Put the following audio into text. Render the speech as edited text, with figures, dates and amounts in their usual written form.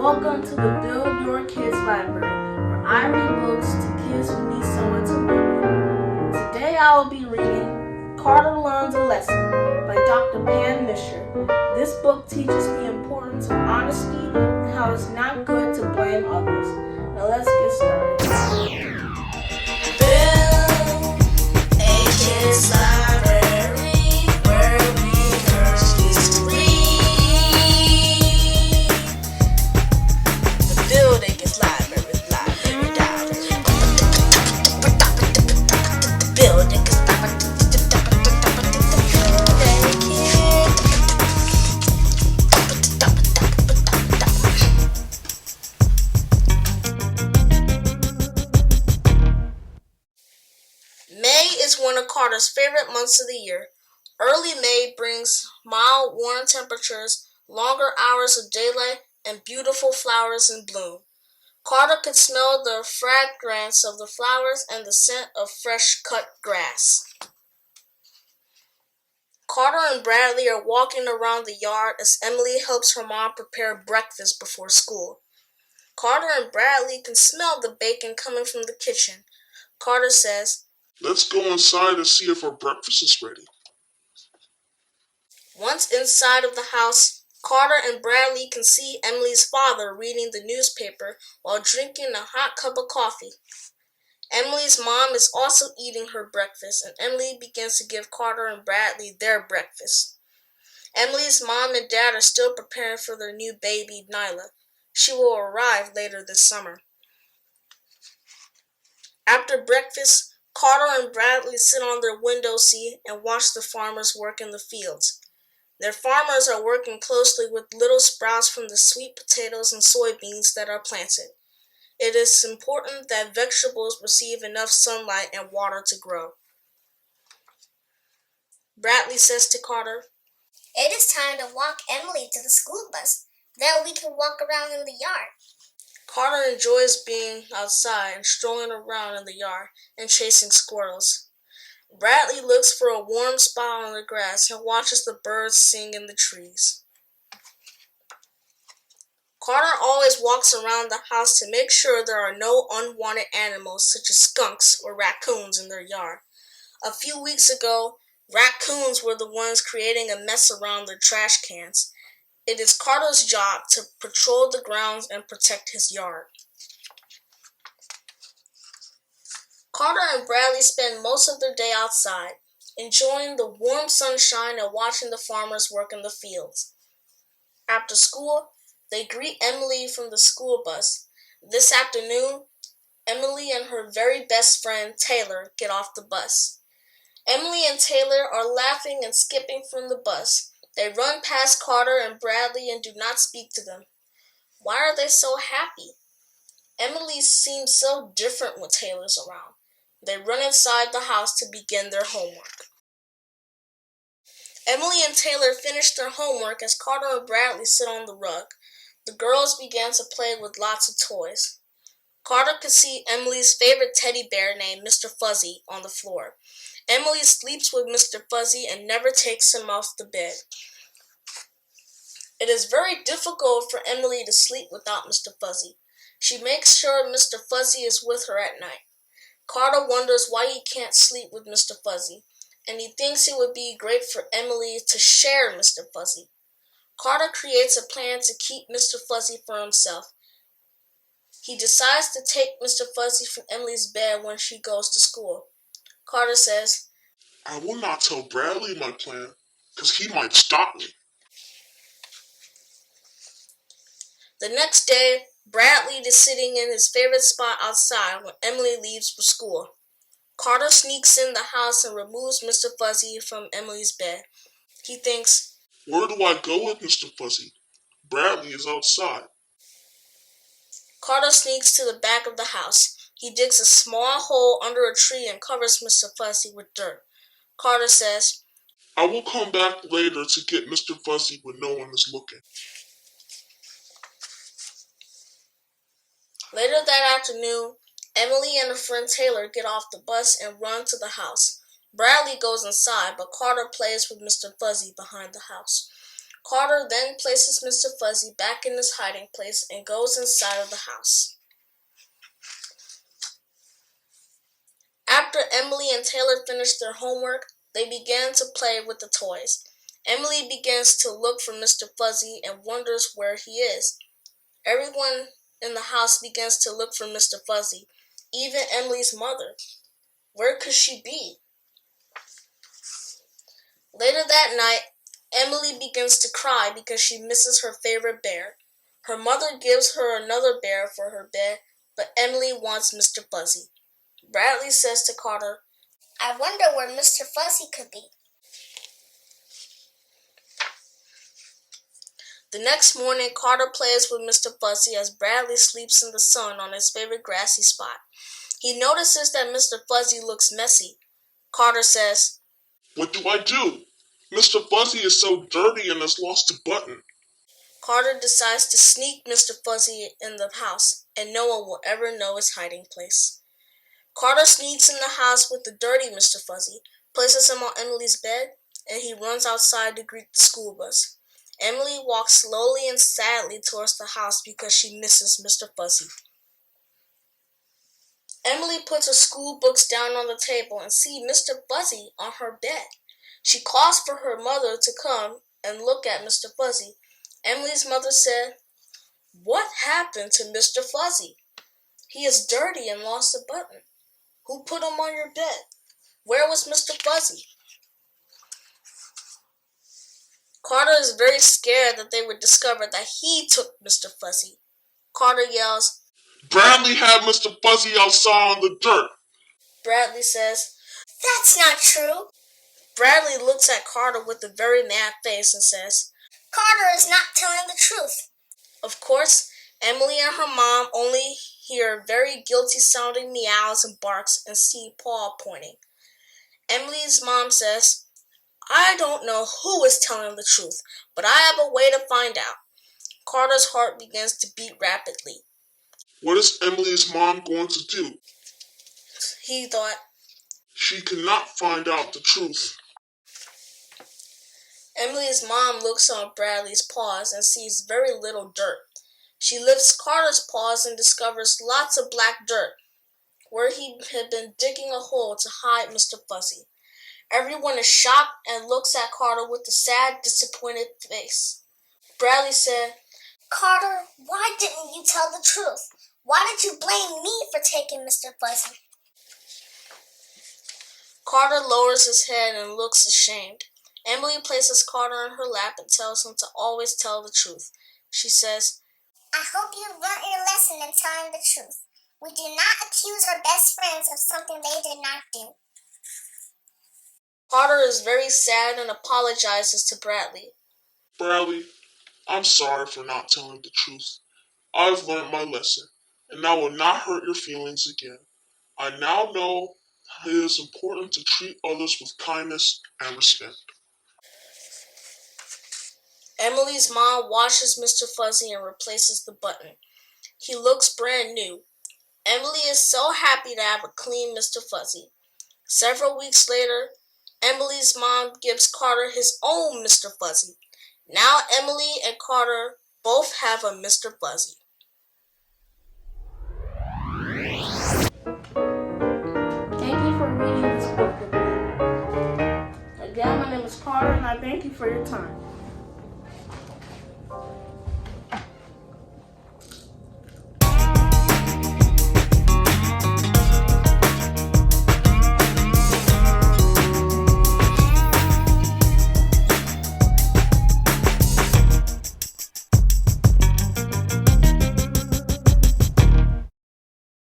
Welcome to the Build Your Kids Library, where I read books to kids who need someone to read with. Today I will be reading Carter Learns a Lesson by Dr. Pam Misher. This book teaches the importance of honesty and how it's not good to blame others. Now let's get started. Build a kids library where readers disagree. The building is library diary. Building is May is one of Carter's favorite months of the year. Early May brings mild, warm temperatures, longer hours of daylight, and beautiful flowers in bloom. Carter could smell the fragrance of the flowers and the scent of fresh cut grass. Carter and Bradley are walking around the yard as Emily helps her mom prepare breakfast before school. Carter and Bradley can smell the bacon coming from the kitchen. Carter says, "Let's go inside and see if our breakfast is ready." Once inside of the house, Carter and Bradley can see Emily's father reading the newspaper while drinking a hot cup of coffee. Emily's mom is also eating her breakfast, and Emily begins to give Carter and Bradley their breakfast. Emily's mom and dad are still preparing for their new baby, Nyla. She will arrive later this summer. After breakfast, Carter and Bradley sit on their window seat and watch the farmers work in the fields. Their farmers are working closely with little sprouts from the sweet potatoes and soybeans that are planted. It is important that vegetables receive enough sunlight and water to grow. Bradley says to Carter, "It is time to walk Emily to the school bus. Then we can walk around in the yard." Carter enjoys being outside and strolling around in the yard and chasing squirrels. Bradley looks for a warm spot on the grass and watches the birds sing in the trees. Carter always walks around the house to make sure there are no unwanted animals such as skunks or raccoons in their yard. A few weeks ago, raccoons were the ones creating a mess around their trash cans. It is Carter's job to patrol the grounds and protect his yard. Carter and Bradley spend most of their day outside, enjoying the warm sunshine and watching the farmers work in the fields. After school, they greet Emily from the school bus. This afternoon, Emily and her very best friend, Taylor, get off the bus. Emily and Taylor are laughing and skipping from the bus. They run past Carter and Bradley and do not speak to them. Why are they so happy? Emily seems so different when Taylor's around. They run inside the house to begin their homework. Emily and Taylor finish their homework as Carter and Bradley sit on the rug. The girls began to play with lots of toys. Carter could see Emily's favorite teddy bear named Mr. Fuzzy on the floor. Emily sleeps with Mr. Fuzzy and never takes him off the bed. It is very difficult for Emily to sleep without Mr. Fuzzy. She makes sure Mr. Fuzzy is with her at night. Carter wonders why he can't sleep with Mr. Fuzzy, and he thinks it would be great for Emily to share Mr. Fuzzy. Carter creates a plan to keep Mr. Fuzzy for himself. He decides to take Mr. Fuzzy from Emily's bed when she goes to school. Carter says, "I will not tell Bradley my plan, because he might stop me." The next day, Bradley is sitting in his favorite spot outside when Emily leaves for school. Carter sneaks in the house and removes Mr. Fuzzy from Emily's bed. He thinks, "Where do I go with Mr. Fuzzy? Bradley is outside." Carter sneaks to the back of the house. He digs a small hole under a tree and covers Mr. Fuzzy with dirt. Carter says, "I will come back later to get Mr. Fuzzy when no one is looking." Later that afternoon, Emily and her friend Taylor get off the bus and run to the house. Bradley goes inside, but Carter plays with Mr. Fuzzy behind the house. Carter then places Mr. Fuzzy back in his hiding place and goes inside of the house. After Emily and Taylor finish their homework, they begin to play with the toys. Emily begins to look for Mr. Fuzzy and wonders where he is. Everyone in the house begins to look for Mr. Fuzzy, even Emily's mother. Where could she be? Later that night, Emily begins to cry because she misses her favorite bear. Her mother gives her another bear for her bed, but Emily wants Mr. Fuzzy. Bradley says to Carter, I wonder where Mr. Fuzzy could be. The next morning, Carter plays with Mr. Fuzzy as Bradley sleeps in the sun on his favorite grassy spot. He notices that Mr. Fuzzy looks messy. Carter says, What do I do? Mr. Fuzzy is so dirty and has lost a button. Carter decides to sneak Mr. Fuzzy in the house, and no one will ever know his hiding place. Carter sneaks in the house with the dirty Mr. Fuzzy, places him on Emily's bed, and he runs outside to greet the school bus. Emily walks slowly and sadly towards the house because she misses Mr. Fuzzy. Emily puts her school books down on the table and sees Mr. Fuzzy on her bed. She calls for her mother to come and look at Mr. Fuzzy. Emily's mother said, What happened to Mr. Fuzzy? He is dirty and lost a button. Who put him on your bed? Where was Mr. Fuzzy? Carter is very scared that they would discover that he took Mr. Fuzzy. Carter yells, Bradley had Mr. Fuzzy outside on the dirt. Bradley says, That's not true. Bradley looks at Carter with a very mad face and says, Carter is not telling the truth. Of course, Emily and her mom only hear very guilty sounding meows and barks and see Paul pointing. Emily's mom says, I don't know who is telling the truth, but I have a way to find out. Carter's heart begins to beat rapidly. What is Emily's mom going to do? He thought. She cannot find out the truth. Emily's mom looks on Bradley's paws and sees very little dirt. She lifts Carter's paws and discovers lots of black dirt, where he had been digging a hole to hide Mr. Fuzzy. Everyone is shocked and looks at Carter with a sad, disappointed face. Bradley said, Carter, why didn't you tell the truth? Why did you blame me for taking Mr. Fuzzy? Carter lowers his head and looks ashamed. Emily places Carter in her lap and tells him to always tell the truth. She says, I hope you learned your lesson in telling the truth. We do not accuse our best friends of something they did not do. Carter is very sad and apologizes to Bradley. Bradley, I'm sorry for not telling the truth. I've learned my lesson, and I will not hurt your feelings again. I now know it is important to treat others with kindness and respect. Emily's mom washes Mr. Fuzzy and replaces the button. He looks brand new. Emily is so happy to have a clean Mr. Fuzzy. Several weeks later, Emily's mom gives Carter his own Mr. Fuzzy. Now Emily and Carter both have a Mr. Fuzzy. Thank you for reading this book with me. Again, my name is Carter, and I thank you for your time.